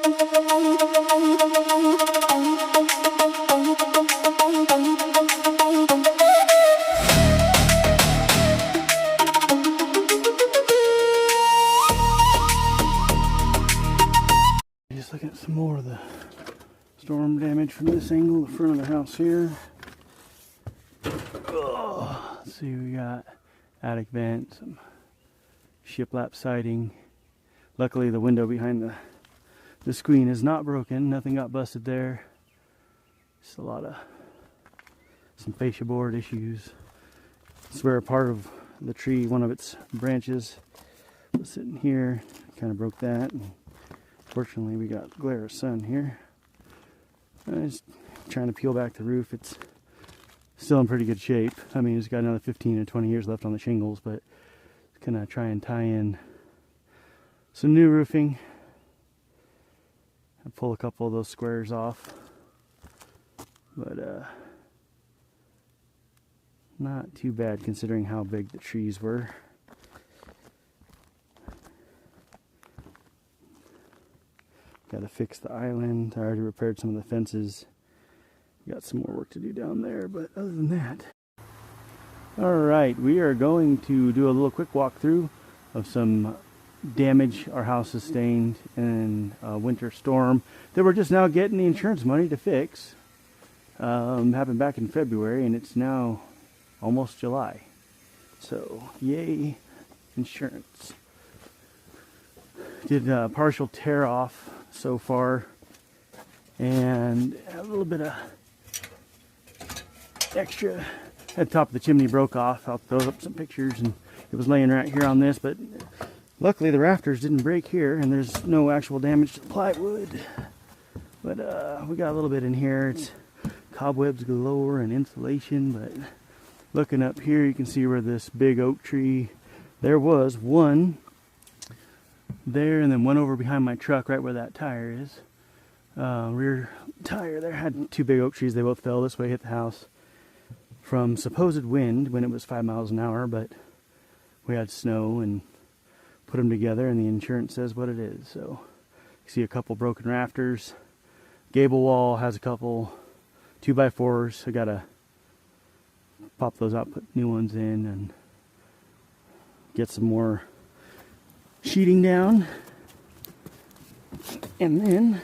Just looking at some more of the storm damage from this angle, the front of the house here. Oh, let's see, we got attic vent, some shiplap siding. Luckily the window behind the screen is not broken, nothing got busted there. Just a lot of some fascia board issues. I swear part of the tree, one of its branches was sitting here, kind of broke that. And fortunately we got glare of sun here. I'm just trying to peel back the roof. It's still in pretty good shape. I mean, it's got another 15 or 20 years left on the shingles, but it's gonna try and tie in some new roofing and pull a couple of those squares off. But not too bad considering how big the trees were. Got to fix the island. I already repaired some of the fences. Got some more work to do down there, but other than that. Alright, we are going to do a little quick walkthrough of some damage our house sustained in a winter storm that we're just now getting the insurance money to fix. Happened back in February and it's now almost July. So, yay, insurance. Did a partial tear off so far and a little bit of extra at the top of the chimney broke off. I'll throw up some pictures, and it was laying right here on this, but luckily the rafters didn't break here and there's no actual damage to the plywood. But we got a little bit in here. It's cobwebs galore and insulation, but looking up here you can see where this big oak tree, there was one there and then one over behind my truck right where that tire is. Rear tire there had two big oak trees. They both fell this way, hit the house from supposed wind when it was 5 miles an hour, but we had snow and put them together and the insurance says what it is. So you see a couple broken rafters. Gable wall has a couple 2x4s. I gotta pop those out, put new ones in, and get some more sheeting down, and then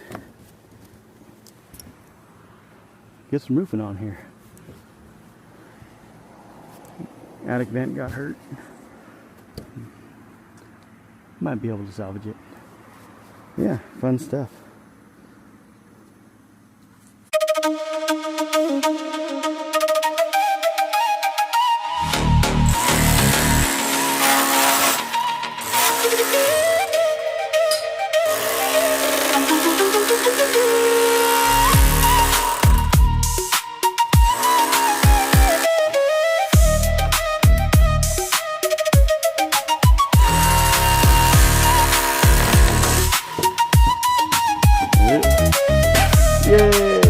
get some roofing on here. Attic vent got hurt. Might be able to salvage it. Yeah, fun stuff. Yay!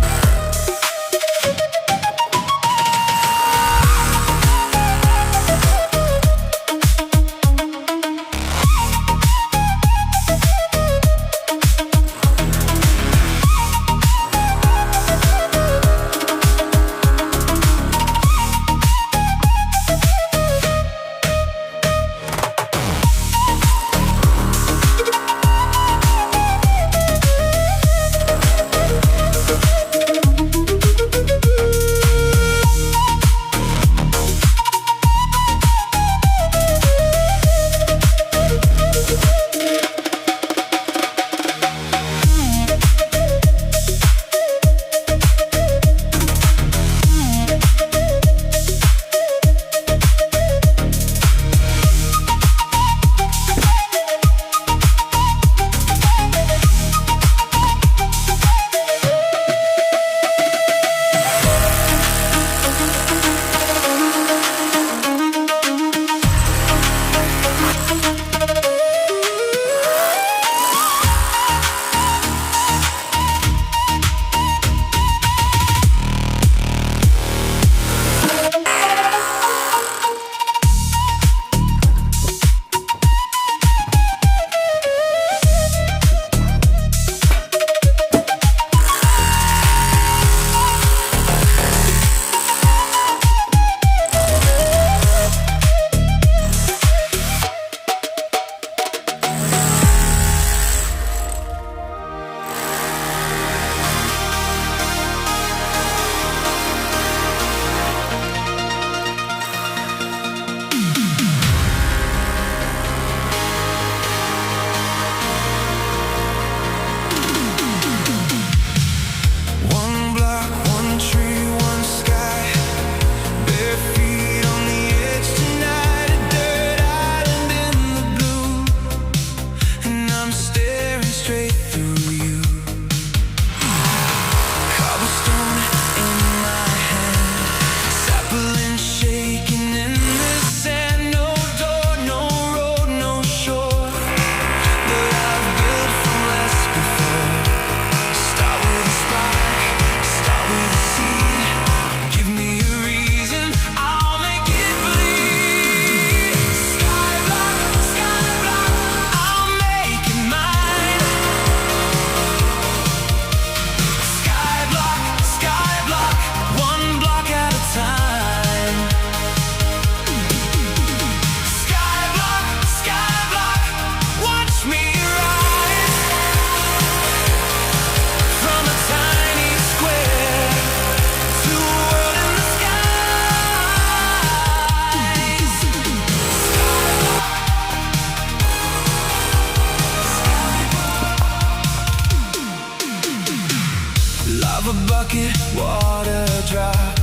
a bucket, water drop.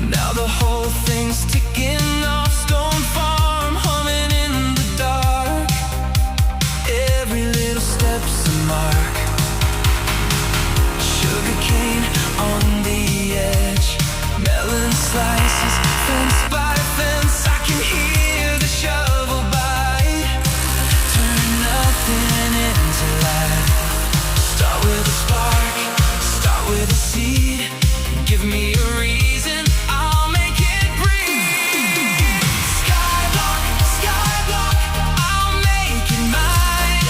Now the whole thing's ticking off. Stone farm humming in the dark. Every little step's a mark. Sugar cane on the edge. Melon slices, fence by fence. I can hear the shovel bite. Turn nothing into life. Start with a spark, start with a seed. Give me a reason, I'll make it breathe. Skyblock, skyblock, I'll make it mine.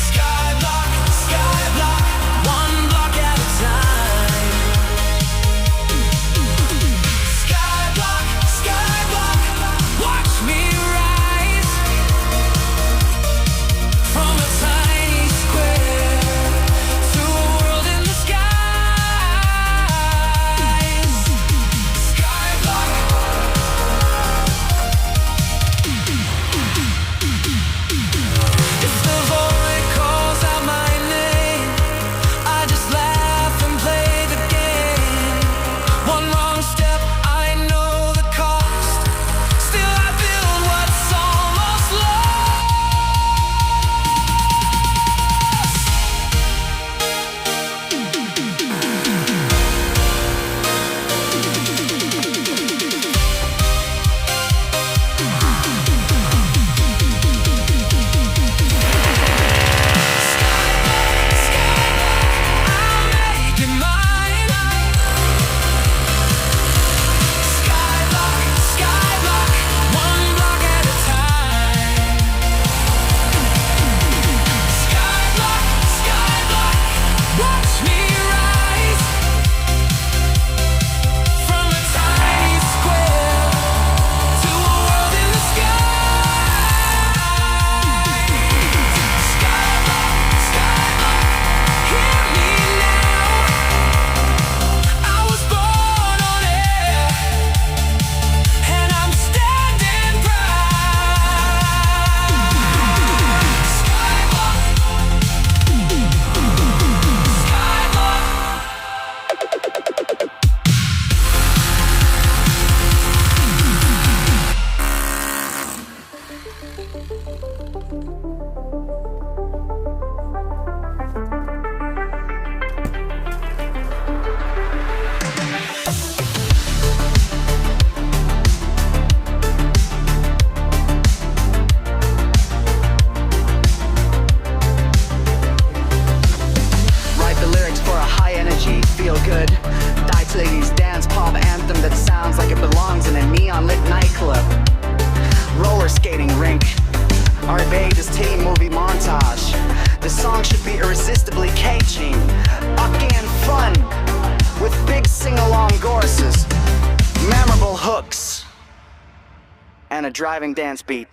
Skyblock, skyblock, one block at a time. Skyblock, skyblock, watch me rise. From a tiny square to a world in the skies. Skyblock. If the void calls out my name, I just laugh and play the game. One wrong step, I know the cost. Still I build what's almost lost. I'll make it mine. Skyblock, skyblock, one block at a time. Skyblock, skyblock, watch me rise. From a tiny square to a world in the skies. Skyblock, skyblock, hear me now. I was born on air, and I'm standing proud. Skyblock, Write the lyrics for a high energy, feel good. Die to these dance pop anthem that sounds like it belongs in a neon lit nightclub. Roller skating rink. Our Vegas teen movie montage. The song should be irresistibly caging, ucky and fun, with big sing-along choruses, memorable hooks, and a driving dance beat.